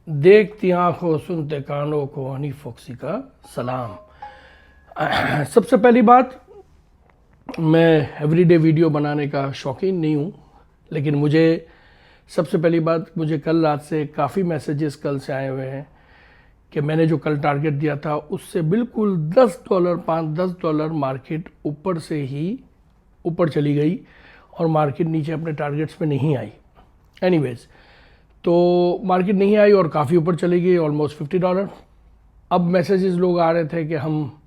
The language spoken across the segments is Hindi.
देखती आंखों सुनते कानों को हनी फॉक्सी का सलाम। सबसे पहली बात, मैं एवरीडे वीडियो बनाने का शौकीन नहीं हूँ, लेकिन मुझे सबसे पहली बात, मुझे कल रात से काफ़ी मैसेजेस कल से आए हुए हैं कि मैंने जो कल टारगेट दिया था उससे बिल्कुल $10 $5-10 मार्केट ऊपर से ही ऊपर चली गई और मार्केट नीचे अपने टारगेट्स पे नहीं आई। एनीवेज, तो मार्केट नहीं आई और काफ़ी ऊपर चली गई, ऑलमोस्ट $50। अब मैसेजेस लोग आ रहे थे कि हम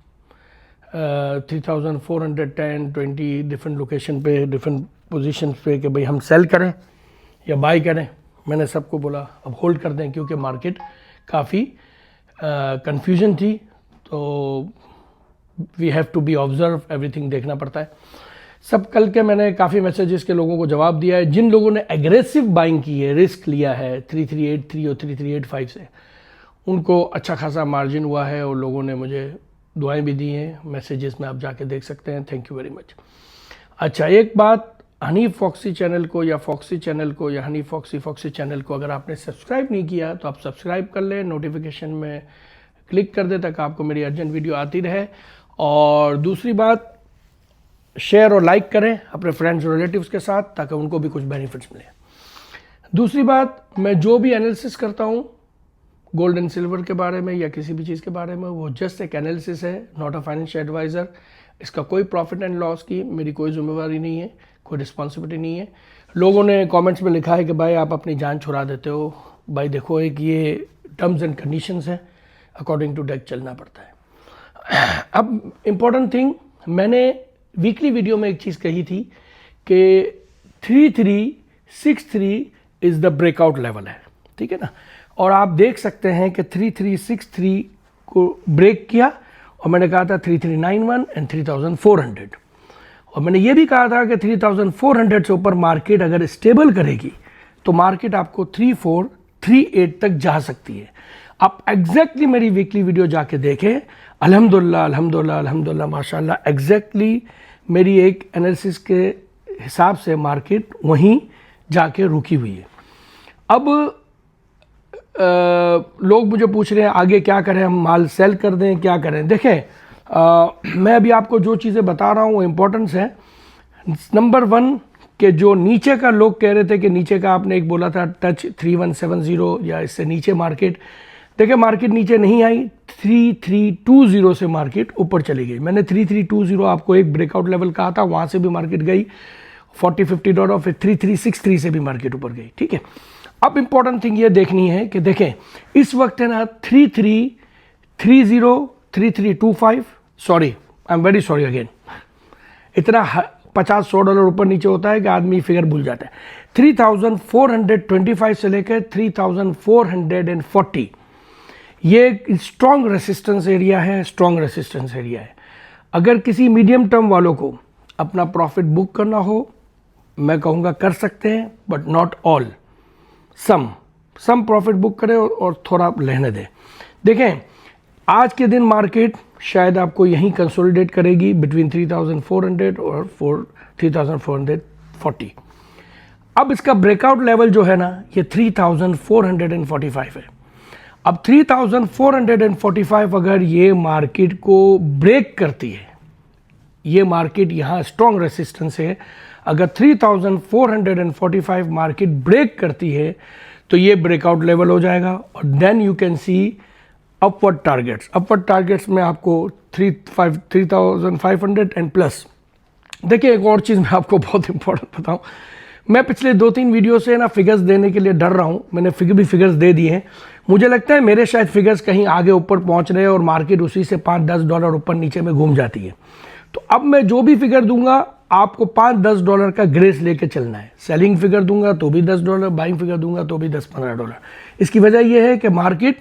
3410 20 डिफरेंट लोकेशन पे, डिफरेंट पोजीशन पे कि भाई हम सेल करें या बाई करें। मैंने सबको बोला अब होल्ड कर दें, क्योंकि मार्केट काफ़ी कन्फ्यूजन थी, तो we have to be observe, everything देखना पड़ता है सब। कल के मैंने काफ़ी मैसेजेस के लोगों को जवाब दिया है। जिन लोगों ने एग्रेसिव बाइंग की है, रिस्क लिया है 3383 और 3385 से, उनको अच्छा खासा मार्जिन हुआ है और लोगों ने मुझे दुआएं भी दी हैं। मैसेजेस में आप जाके देख सकते हैं। Thank you very much. अच्छा, एक बात, हनी फॉक्सी चैनल को या फॉक्सी चैनल को या हनी फॉक्सी चैनल को अगर आपने सब्सक्राइब नहीं किया तो आप सब्सक्राइब कर लें, नोटिफिकेशन में क्लिक कर दें ताकि आपको मेरी अर्जेंट वीडियो आती रहे। और दूसरी बात, शेयर और लाइक करें अपने फ्रेंड्स और रिलेटिव्स के साथ ताकि उनको भी कुछ बेनिफिट्स मिले। दूसरी बात, मैं जो भी एनालिसिस करता हूँ गोल्ड एंड सिल्वर के बारे में या किसी भी चीज़ के बारे में, वो जस्ट एक एनालिसिस है, नॉट अ फाइनेंशियल एडवाइज़र। इसका कोई प्रॉफिट एंड लॉस की मेरी कोई जिम्मेवारी नहीं है, कोई रिस्पॉन्सिबिलिटी नहीं है। लोगों ने कमेंट्स में लिखा है कि भाई आप अपनी जान छुड़ा देते हो। भाई देखो, एक ये टर्म्स एंड कंडीशंस है, अकॉर्डिंग टू डेक चलना पड़ता है। अब इम्पोर्टेंट थिंग, मैंने वीकली वीडियो में एक चीज़ कही थी कि 3363 इज़ द ब्रेकआउट लेवल है, ठीक है ना। और आप देख सकते हैं कि 3363 को ब्रेक किया और मैंने कहा था 3391 एंड 3400। और मैंने ये भी कहा था कि 3400 से ऊपर मार्केट अगर स्टेबल करेगी तो मार्केट आपको 3438 तक जा सकती है। आप एग्जैक्टली मेरी वीकली वीडियो जाके देखें। अल्हम्दुलिल्लाह अल्हम्दुलिल्लाह अल्हम्दुलिल्लाह माशाल्लाह, एग्जैक्टली मेरी एक एनालिसिस के हिसाब से मार्केट वहीं जाके रुकी हुई है। अब लोग मुझे पूछ रहे हैं आगे क्या करें, हम माल सेल कर दें, क्या करें। देखें, मैं अभी आपको जो चीज़ें बता रहा हूँ वो इम्पोर्टेंस है। नंबर 1 कि जो नीचे का लोग कह रहे थे कि नीचे का, आपने एक बोला था टच 3170 या इससे नीचे मार्केट, देखिए मार्केट नीचे नहीं आई, 3320 से मार्केट ऊपर चली गई। मैंने 3320 आपको एक ब्रेकआउट लेवल कहा था, वहाँ से भी मार्केट गई $40-50 और फिर 3363 से भी मार्केट ऊपर गई, ठीक है। अब इंपॉर्टेंट थिंग ये देखनी है कि देखें इस वक्त है ना 3330 3325, sorry I am very sorry again, इतना $50-100 ऊपर नीचे होता है कि आदमी फिगर भूल जाता है। 3425 से लेकर 3440 ये एक स्ट्रॉन्ग रेसिस्टेंस एरिया है, स्ट्रॉन्ग रेसिस्टेंस एरिया है। अगर किसी मीडियम टर्म वालों को अपना प्रॉफिट बुक करना हो, मैं कहूँगा कर सकते हैं, but not all. Some profit book करें और थोड़ा रहने दें। देखें, आज के दिन मार्केट शायद आपको यहीं कंसोलिडेट करेगी बिटवीन 3400 और 3440। अब इसका ब्रेकआउट लेवल जो है ना, ये 3445 है। अब 3445 अगर ये मार्केट को ब्रेक करती है, ये मार्केट यहाँ स्ट्रॉन्ग रेसिस्टेंस है, अगर 3445 मार्केट ब्रेक करती है तो ये ब्रेकआउट लेवल हो जाएगा और then you can see upward targets. Upward targets में आपको 3500 एंड प्लस। देखिए, एक और चीज़ मैं आपको बहुत इंपॉर्टेंट बताऊं, मैं पिछले 2-3 वीडियो से ना फिगर्स देने के लिए डर रहा हूं। मैंने फिगर्स दे दिए हैं। मुझे लगता है मेरे शायद फिगर्स कहीं आगे ऊपर पहुंच रहे हैं और मार्केट उसी से $5-10 ऊपर नीचे में घूम जाती है। तो अब मैं जो भी फिगर दूंगा आपको $5-10 का ग्रेस लेके चलना है। सेलिंग फिगर दूंगा तो भी $10, बाइंग फिगर दूंगा तो भी $10-15। इसकी वजह यह है कि मार्केट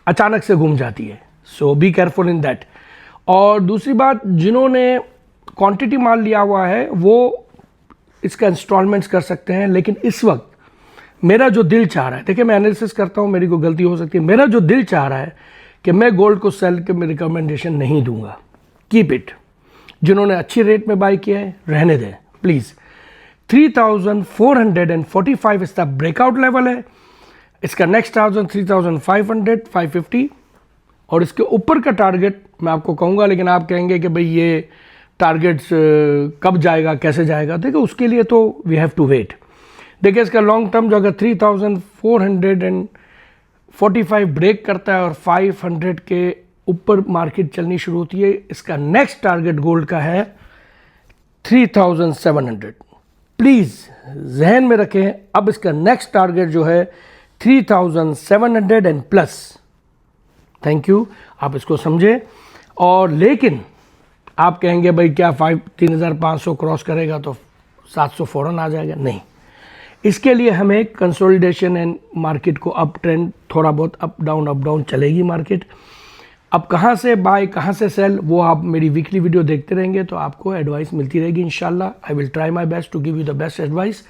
अचानक से घूम जाती है, सो बी केयरफुल इन दैट। और दूसरी बात, जिन्होंने क्वांटिटी माल लिया हुआ है वो इसका इंस्टॉलमेंट्स कर सकते हैं, लेकिन इस वक्त मेरा जो दिल चाह रहा है, देखिए मैं एनालिसिस करता हूँ, मेरी कोई गलती हो सकती है, मेरा जो दिल चाह रहा है कि मैं गोल्ड को सेल के मैं रिकमेंडेशन नहीं दूंगा। Keep it. जिन्होंने अच्छी रेट में बाई किया है रहने दें प्लीज़। 3445 इसका ब्रेकआउट लेवल है। इसका नेक्स्ट टारगेट 3500, 550 और इसके ऊपर का टारगेट मैं आपको कहूँगा, लेकिन आप कहेंगे कि भाई ये टारगेट्स कब जाएगा, कैसे जाएगा। देखो उसके लिए तो वी हैव टू वेट। देखिए इसका लॉन्ग टर्म जो अगर 3445 ब्रेक करता है और 500 के ऊपर मार्केट चलनी शुरू होती है, इसका नेक्स्ट टारगेट गोल्ड का है 3700। प्लीज़ जहन में रखें, अब इसका नेक्स्ट टारगेट जो है 3700 एंड प्लस। थैंक यू, आप इसको समझे। और लेकिन आप कहेंगे भाई क्या 3500 क्रॉस करेगा तो 700 फ़ौरन आ जाएगा? नहीं, इसके लिए हमें कंसोलिडेशन एंड मार्केट को अप ट्रेंड, थोड़ा बहुत अप डाउन चलेगी मार्केट। अब कहाँ से बाय कहाँ से सेल, वो आप मेरी वीकली वीडियो देखते रहेंगे तो आपको एडवाइस मिलती रहेगी इंशाल्लाह। I will try my best to give you the best advice.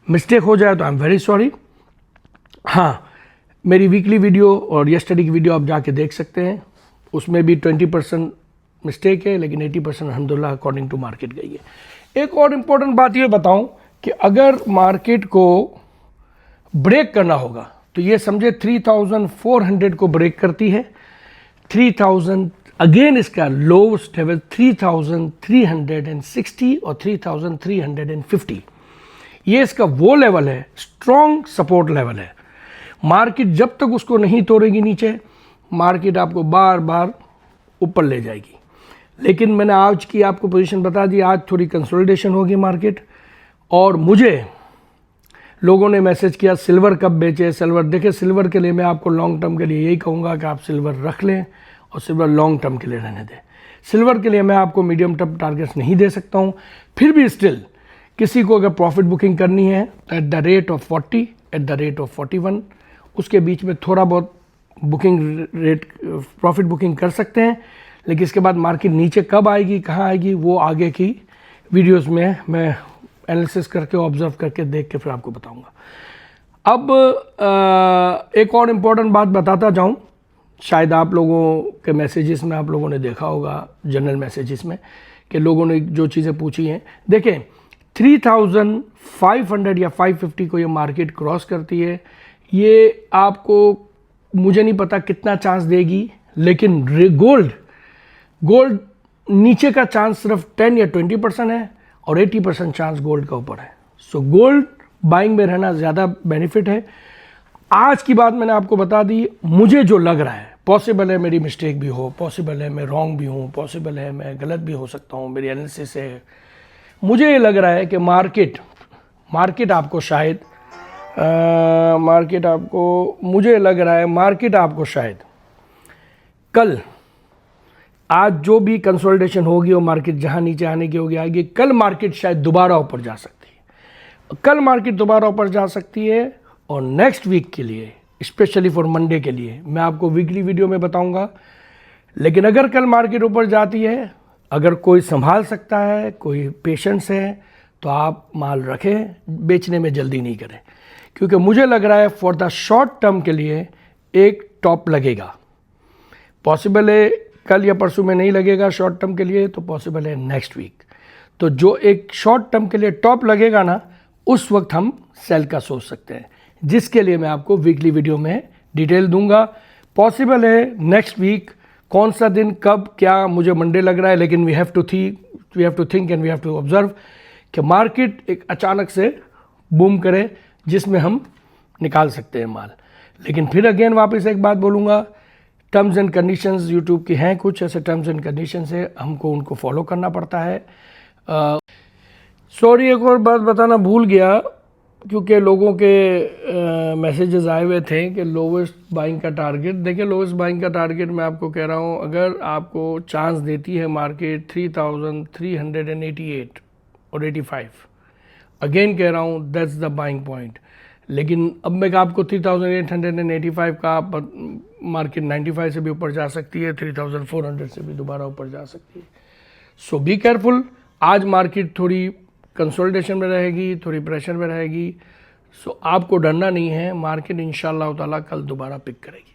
Mistake हो जाए तो आई एम वेरी सॉरी। हाँ, मेरी वीकली वीडियो और यस्टरडे की वीडियो आप जाके देख सकते हैं, उसमें भी 20% मिस्टेक है, लेकिन 80% अल्हम्दुलिल्लाह अकॉर्डिंग टू मार्केट गई है। एक और इम्पॉर्टेंट बात ये बताऊं कि अगर मार्केट को ब्रेक करना होगा तो ये समझे 3400 को ब्रेक करती है, 3000 अगेन इसका लोवेस्ट लेवल 3360 और 3350, ये इसका वो लेवल है, स्ट्रॉन्ग सपोर्ट लेवल है। मार्केट जब तक उसको नहीं तोड़ेगी नीचे, मार्केट आपको बार बार ऊपर ले जाएगी। लेकिन मैंने आज की आपको पोजीशन बता दी, आज थोड़ी कंसोलिडेशन होगी मार्केट। और मुझे लोगों ने मैसेज किया सिल्वर कब बेचे, सिल्वर। देखिए सिल्वर के लिए मैं आपको लॉन्ग टर्म के लिए यही कहूँगा कि आप सिल्वर रख लें और सिल्वर लॉन्ग टर्म के लिए रहने दें। सिल्वर के लिए मैं आपको मीडियम टर्म टारगेट्स नहीं दे सकता हूँ। फिर भी स्टिल किसी को अगर प्रॉफिट बुकिंग करनी है तो at the rate of 40, at the rate of 41, उसके बीच में थोड़ा बहुत बुकिंग रेट प्रॉफिट बुकिंग कर सकते हैं। लेकिन इसके बाद मार्केट नीचे कब आएगी, कहाँ आएगी, वो आगे की वीडियोस में मैं एनालिसिस करके ऑब्जर्व करके देख के फिर आपको बताऊंगा। अब एक और इम्पॉर्टेंट बात बताता जाऊं, शायद आप लोगों के मैसेजेस में आप लोगों ने देखा होगा, जनरल मैसेजेस में, कि लोगों ने जो चीज़ें पूछी हैं। देखें 3500 या 550 को ये मार्केट क्रॉस करती है, ये आपको मुझे नहीं पता कितना चांस देगी, लेकिन गोल्ड नीचे का चांस सिर्फ 10 या 20% है और 80% चांस गोल्ड का ऊपर है। सो गोल्ड बाइंग में रहना ज़्यादा बेनिफिट है। आज की बात मैंने आपको बता दी, मुझे जो लग रहा है, पॉसिबल है मेरी मिस्टेक भी हो, पॉसिबल है मैं रॉन्ग भी हूँ, पॉसिबल है मैं गलत भी हो सकता हूँ, मेरी एनालिसिस है। मुझे ये लग रहा है कि मार्केट आपको शायद मुझे लग रहा है मार्केट आपको शायद कल, आज जो भी कंसोलिडेशन होगी और मार्केट जहां नीचे आने की होगी आएगी, कल मार्केट शायद दोबारा ऊपर जा सकती है। कल मार्केट दोबारा ऊपर जा सकती है और नेक्स्ट वीक के लिए, स्पेशली फॉर मंडे के लिए, मैं आपको वीकली वीडियो में बताऊंगा। लेकिन अगर कल मार्केट ऊपर जाती है, अगर कोई संभाल सकता है, कोई पेशेंस है, तो आप माल रखें, बेचने में जल्दी नहीं करें। क्योंकि मुझे लग रहा है फॉर द शॉर्ट टर्म के लिए एक टॉप लगेगा। पॉसिबल है कल या परसों में नहीं लगेगा शॉर्ट टर्म के लिए, तो पॉसिबल है नेक्स्ट वीक। तो जो एक शॉर्ट टर्म के लिए टॉप लगेगा ना, उस वक्त हम सेल का सोच सकते हैं, जिसके लिए मैं आपको वीकली वीडियो में डिटेल दूंगा। पॉसिबल है नेक्स्ट वीक, कौन सा दिन कब क्या मुझे मंडे लग रहा है, लेकिन we have to think and we have to observe कि मार्केट एक अचानक से बूम करे जिसमें हम निकाल सकते हैं माल। लेकिन फिर अगेन वापस एक बात बोलूँगा, टर्म्स एंड कंडीशंस यूट्यूब की हैं, कुछ ऐसे टर्म्स एंड कंडीशंस है, हमको उनको फॉलो करना पड़ता है। सॉरी, एक और बात बताना भूल गया, क्योंकि लोगों के मैसेजेस आए हुए थे कि लोवेस्ट बाइंग का टारगेट। देखिए लोवेस्ट बाइंग का टारगेट मैं आपको कह रहा हूँ, अगर आपको चांस देती है मार्केट 3388 और 85, अगेन कह रहा हूँ दैट्स द बाइंग पॉइंट। लेकिन अब मैं आपको 3885 का मार्केट 95 से भी ऊपर जा सकती है, 3400 से भी दोबारा ऊपर जा सकती है। सो बी केयरफुल। आज मार्केट थोड़ी कंसोलिडेशन में रहेगी, थोड़ी प्रेशर में रहेगी। सो आपको डरना नहीं है, मार्केट इंशाल्लाह ताला कल दोबारा पिक करेगी।